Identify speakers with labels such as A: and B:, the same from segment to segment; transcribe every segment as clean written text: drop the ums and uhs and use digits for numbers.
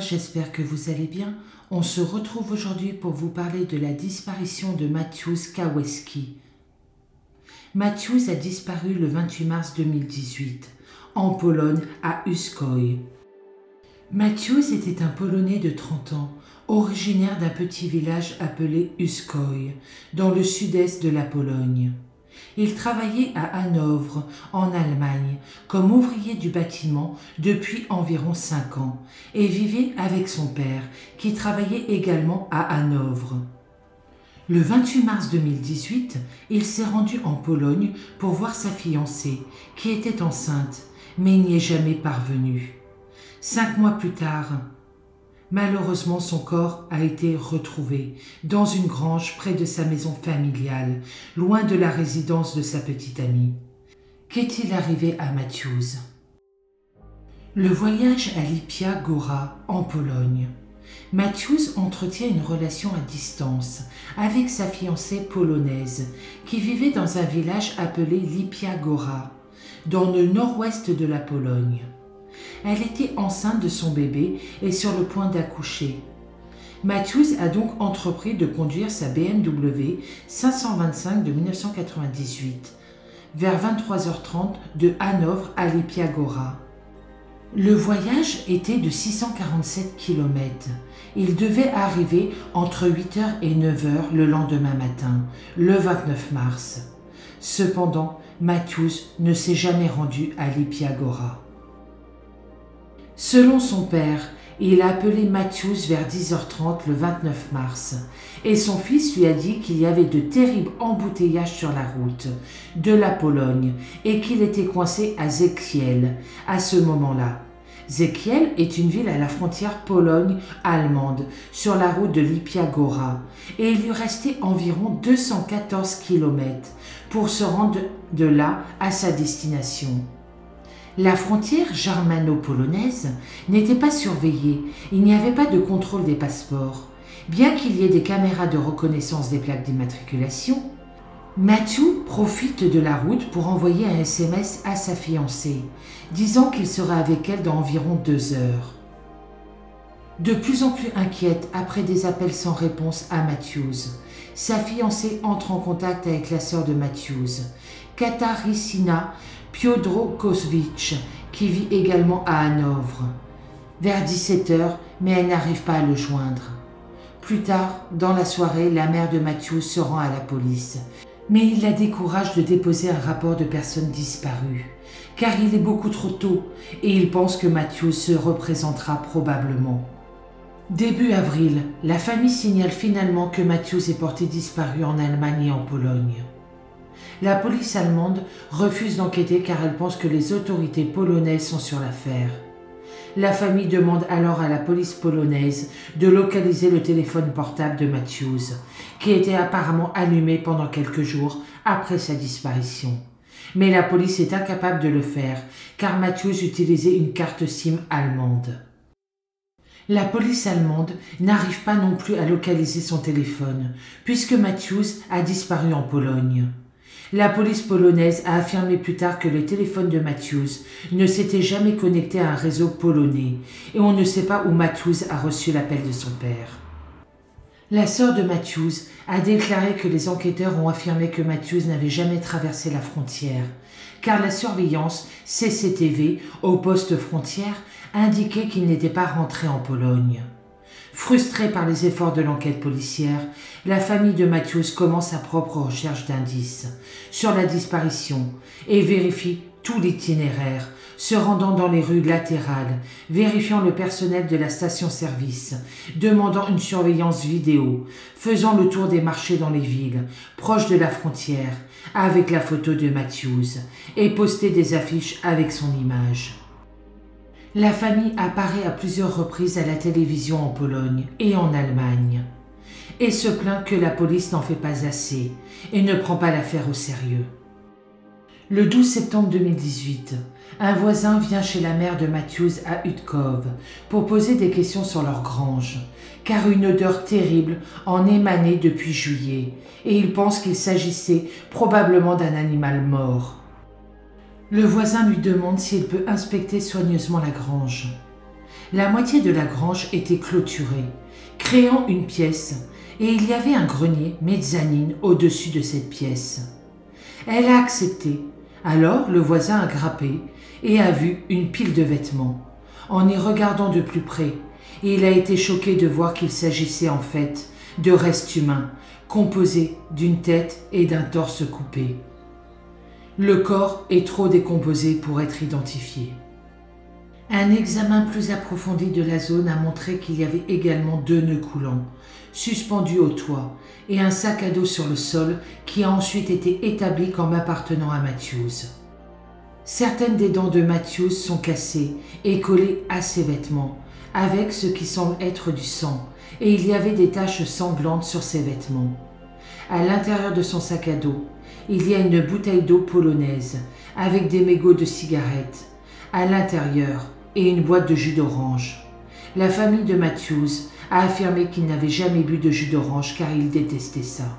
A: j'espère que vous allez bien. On se retrouve aujourd'hui pour vous parler de la disparition de Mateusz Kawecki. Mateusz a disparu le 28 mars 2018, en Pologne, à Uskoï. Mateusz était un Polonais de 30 ans, originaire d'un petit village appelé Uskoï, dans le sud-est de la Pologne. Il travaillait à Hanovre, en Allemagne, comme ouvrier du bâtiment depuis environ 5 ans et vivait avec son père, qui travaillait également à Hanovre. Le 28 mars 2018, il s'est rendu en Pologne pour voir sa fiancée, qui était enceinte, mais n'y est jamais parvenu. 5 mois plus tard, malheureusement, son corps a été retrouvé dans une grange près de sa maison familiale, loin de la résidence de sa petite amie. Qu'est-il arrivé à Mateusz? Le voyage à Lipia Góra, en Pologne. Mateusz entretient une relation à distance avec sa fiancée polonaise, qui vivait dans un village appelé Lipia Góra, dans le nord-ouest de la Pologne. Elle était enceinte de son bébé et sur le point d'accoucher. Mateusz a donc entrepris de conduire sa BMW 525 de 1998 vers 23h30 de Hanovre à Lipia Góra. Le voyage était de 647 km. Il devait arriver entre 8h et 9h le lendemain matin, le 29 mars. Cependant, Mateusz ne s'est jamais rendu à Lipia Góra. Selon son père, il a appelé Mateusz vers 10h30 le 29 mars et son fils lui a dit qu'il y avait de terribles embouteillages sur la route de la Pologne et qu'il était coincé à Zekiel à ce moment-là. Zekiel est une ville à la frontière Pologne-allemande sur la route de Lipia Góra et il lui restait environ 214 km pour se rendre de là à sa destination. La frontière germano-polonaise n'était pas surveillée, il n'y avait pas de contrôle des passeports. Bien qu'il y ait des caméras de reconnaissance des plaques d'immatriculation, Mateusz profite de la route pour envoyer un SMS à sa fiancée, disant qu'il sera avec elle dans environ 2 heures. De plus en plus inquiète après des appels sans réponse à Mateusz, sa fiancée entre en contact avec la sœur de Mateusz, Katarzyna Piotrkowicz, qui vit également à Hanovre, vers 17h, mais elle n'arrive pas à le joindre. Plus tard, dans la soirée, la mère de Mateusz se rend à la police, mais il la décourage de déposer un rapport de personne disparue, car il est beaucoup trop tôt et il pense que Mateusz se représentera probablement. Début avril, la famille signale finalement que Mateusz est porté disparu en Allemagne et en Pologne. La police allemande refuse d'enquêter car elle pense que les autorités polonaises sont sur l'affaire. La famille demande alors à la police polonaise de localiser le téléphone portable de Mateusz, qui était apparemment allumé pendant quelques jours après sa disparition. Mais la police est incapable de le faire car Mateusz utilisait une carte SIM allemande. La police allemande n'arrive pas non plus à localiser son téléphone, puisque Mateusz a disparu en Pologne. La police polonaise a affirmé plus tard que le téléphone de Mateusz ne s'était jamais connecté à un réseau polonais et on ne sait pas où Mateusz a reçu l'appel de son père. La sœur de Mateusz a déclaré que les enquêteurs ont affirmé que Mateusz n'avait jamais traversé la frontière, car la surveillance CCTV au poste frontière indiquait qu'il n'était pas rentré en Pologne. Frustrée par les efforts de l'enquête policière, la famille de Mateusz commence sa propre recherche d'indices sur la disparition et vérifie tout l'itinéraire, se rendant dans les rues latérales, vérifiant le personnel de la station-service, demandant une surveillance vidéo, faisant le tour des marchés dans les villes, proches de la frontière, avec la photo de Mateusz, et poster des affiches avec son image. La famille apparaît à plusieurs reprises à la télévision en Pologne et en Allemagne, et se plaint que la police n'en fait pas assez et ne prend pas l'affaire au sérieux. Le 12 septembre 2018, un voisin vient chez la mère de Mateusz à Utkow pour poser des questions sur leur grange, car une odeur terrible en émanait depuis juillet, et il pense qu'il s'agissait probablement d'un animal mort. Le voisin lui demande s'il peut inspecter soigneusement la grange. La moitié de la grange était clôturée, créant une pièce, et il y avait un grenier mezzanine au-dessus de cette pièce. Elle a accepté. Alors le voisin a grimpé et a vu une pile de vêtements. En y regardant de plus près, il a été choqué de voir qu'il s'agissait en fait de restes humains, composés d'une tête et d'un torse coupé. Le corps est trop décomposé pour être identifié. Un examen plus approfondi de la zone a montré qu'il y avait également 2 nœuds coulants, suspendus au toit, et un sac à dos sur le sol qui a ensuite été établi comme appartenant à Matthews. Certaines des dents de Matthews sont cassées et collées à ses vêtements, avec ce qui semble être du sang, et il y avait des taches sanglantes sur ses vêtements. À l'intérieur de son sac à dos, il y a une bouteille d'eau polonaise avec des mégots de cigarettes à l'intérieur et une boîte de jus d'orange. La famille de Matthews a affirmé qu'il n'avait jamais bu de jus d'orange car il détestait ça.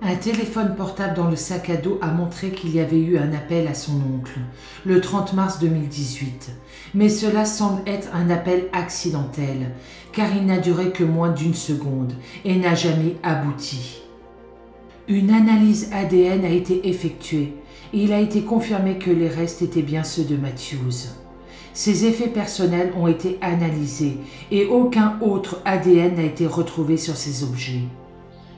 A: Un téléphone portable dans le sac à dos a montré qu'il y avait eu un appel à son oncle le 30 mars 2018, mais cela semble être un appel accidentel car il n'a duré que moins d'1 seconde et n'a jamais abouti. Une analyse ADN a été effectuée et il a été confirmé que les restes étaient bien ceux de Matthews. Ses effets personnels ont été analysés et aucun autre ADN n'a été retrouvé sur ces objets.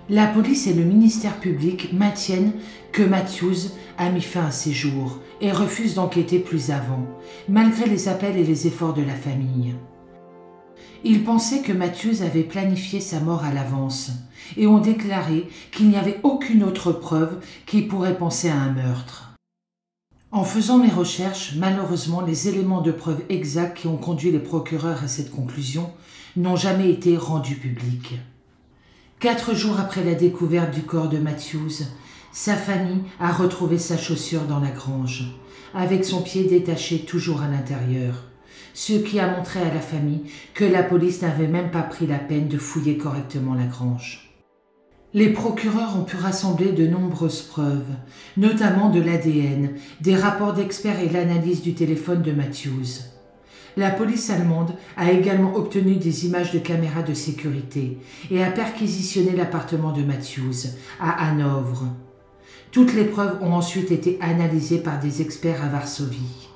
A: La police et le ministère public maintiennent que Matthews a mis fin à ses jours et refuse d'enquêter plus avant, malgré les appels et les efforts de la famille. Ils pensaient que Matthews avait planifié sa mort à l'avance et ont déclaré qu'il n'y avait aucune autre preuve qui pourrait penser à un meurtre. En faisant mes recherches, malheureusement, les éléments de preuve exacts qui ont conduit les procureurs à cette conclusion n'ont jamais été rendus publics. 4 jours après la découverte du corps de Matthews, sa famille a retrouvé sa chaussure dans la grange, avec son pied détaché toujours à l'intérieur, ce qui a montré à la famille que la police n'avait même pas pris la peine de fouiller correctement la grange. Les procureurs ont pu rassembler de nombreuses preuves, notamment de l'ADN, des rapports d'experts et l'analyse du téléphone de Matthews. La police allemande a également obtenu des images de caméras de sécurité et a perquisitionné l'appartement de Matthews à Hanovre. Toutes les preuves ont ensuite été analysées par des experts à Varsovie.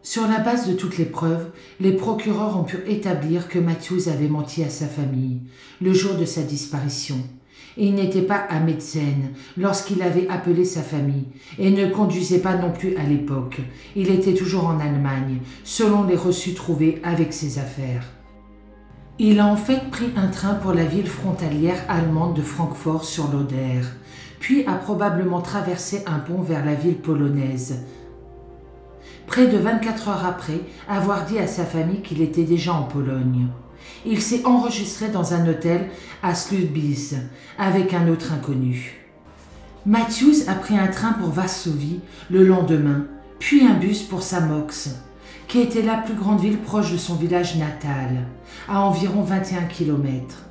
A: Sur la base de toutes les preuves, les procureurs ont pu établir que Matthews avait menti à sa famille le jour de sa disparition. Il n'était pas à Metzen lorsqu'il avait appelé sa famille et ne conduisait pas non plus à l'époque. Il était toujours en Allemagne, selon les reçus trouvés avec ses affaires. Il a en fait pris un train pour la ville frontalière allemande de Francfort sur l'Oder, puis a probablement traversé un pont vers la ville polonaise. Près de 24 heures après avoir dit à sa famille qu'il était déjà en Pologne. Il s'est enregistré dans un hôtel à Slubice avec un autre inconnu. Matthews a pris un train pour Varsovie le lendemain, puis un bus pour Samox, qui était la plus grande ville proche de son village natal, à environ 21 km.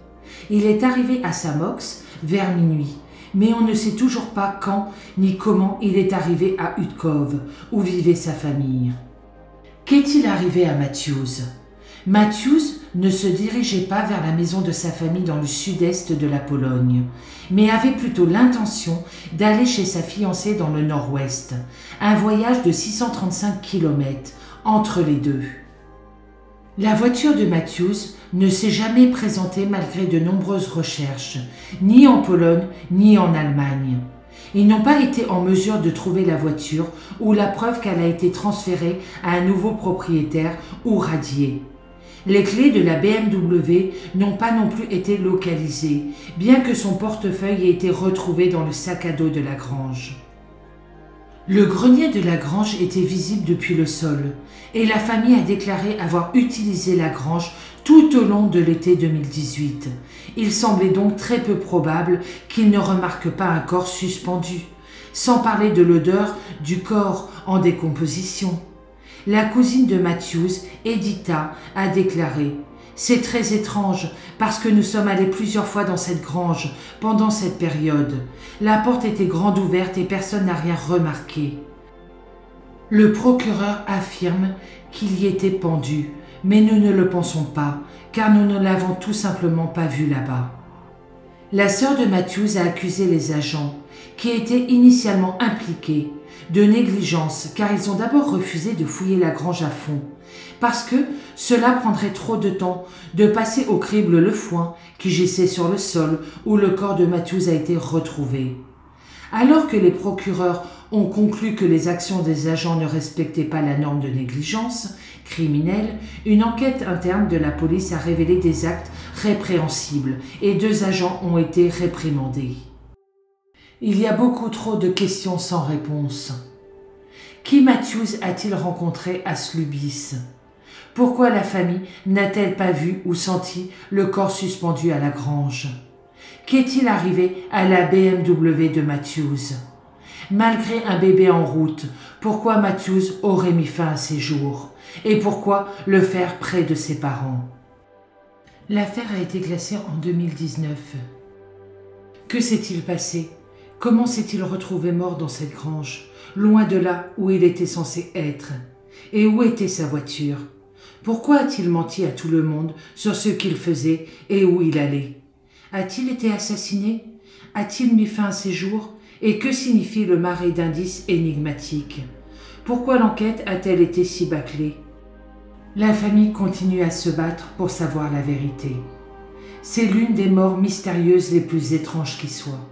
A: Il est arrivé à Samox vers minuit, mais on ne sait toujours pas quand ni comment il est arrivé à Utkov, où vivait sa famille. Qu'est-il arrivé à Matthews ? Matthews ne se dirigeait pas vers la maison de sa famille dans le sud-est de la Pologne, mais avait plutôt l'intention d'aller chez sa fiancée dans le nord-ouest, un voyage de 635 km entre les deux. La voiture de Matthews ne s'est jamais présentée malgré de nombreuses recherches, ni en Pologne ni en Allemagne. Ils n'ont pas été en mesure de trouver la voiture ou la preuve qu'elle a été transférée à un nouveau propriétaire ou radiée. Les clés de la BMW n'ont pas non plus été localisées, bien que son portefeuille ait été retrouvé dans le sac à dos de la grange. Le grenier de la grange était visible depuis le sol, et la famille a déclaré avoir utilisé la grange tout au long de l'été 2018. Il semblait donc très peu probable qu'ils ne remarquent pas un corps suspendu, sans parler de l'odeur du corps en décomposition. La cousine de Matthews, Edita, a déclaré « C'est très étrange parce que nous sommes allés plusieurs fois dans cette grange pendant cette période. La porte était grande ouverte et personne n'a rien remarqué. » Le procureur affirme qu'il y était pendu, mais nous ne le pensons pas, car nous ne l'avons tout simplement pas vu là-bas. La sœur de Matthews a accusé les agents, qui étaient initialement impliqués, de négligence, car ils ont d'abord refusé de fouiller la grange à fond, parce que cela prendrait trop de temps de passer au crible le foin qui gissait sur le sol où le corps de Matthews a été retrouvé. Alors que les procureurs ont conclu que les actions des agents ne respectaient pas la norme de négligence criminelle, une enquête interne de la police a révélé des actes répréhensibles et 2 agents ont été réprimandés. Il y a beaucoup trop de questions sans réponse. Qui Matthews a-t-il rencontré à Slubis? Pourquoi la famille n'a-t-elle pas vu ou senti le corps suspendu à la grange? Qu'est-il arrivé à la BMW de Matthews? Malgré un bébé en route, pourquoi Matthews aurait mis fin à ses jours? Et pourquoi le faire près de ses parents? L'affaire a été classée en 2019. Que s'est-il passé? Comment s'est-il retrouvé mort dans cette grange, loin de là où il était censé être? Et où était sa voiture? Pourquoi a-t-il menti à tout le monde sur ce qu'il faisait et où il allait? A-t-il été assassiné? A-t-il mis fin à ses jours? Et que signifie le marais d'indices énigmatiques? Pourquoi l'enquête a-t-elle été si bâclée? La famille continue à se battre pour savoir la vérité. C'est l'une des morts mystérieuses les plus étranges qui soient.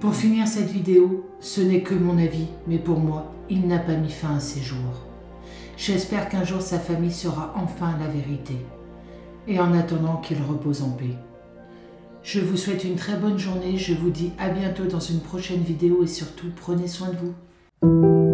A: Pour finir cette vidéo, ce n'est que mon avis, mais pour moi, il n'a pas mis fin à ses jours. J'espère qu'un jour sa famille saura enfin la vérité. Et en attendant qu'il repose en paix. Je vous souhaite une très bonne journée, je vous dis à bientôt dans une prochaine vidéo et surtout prenez soin de vous.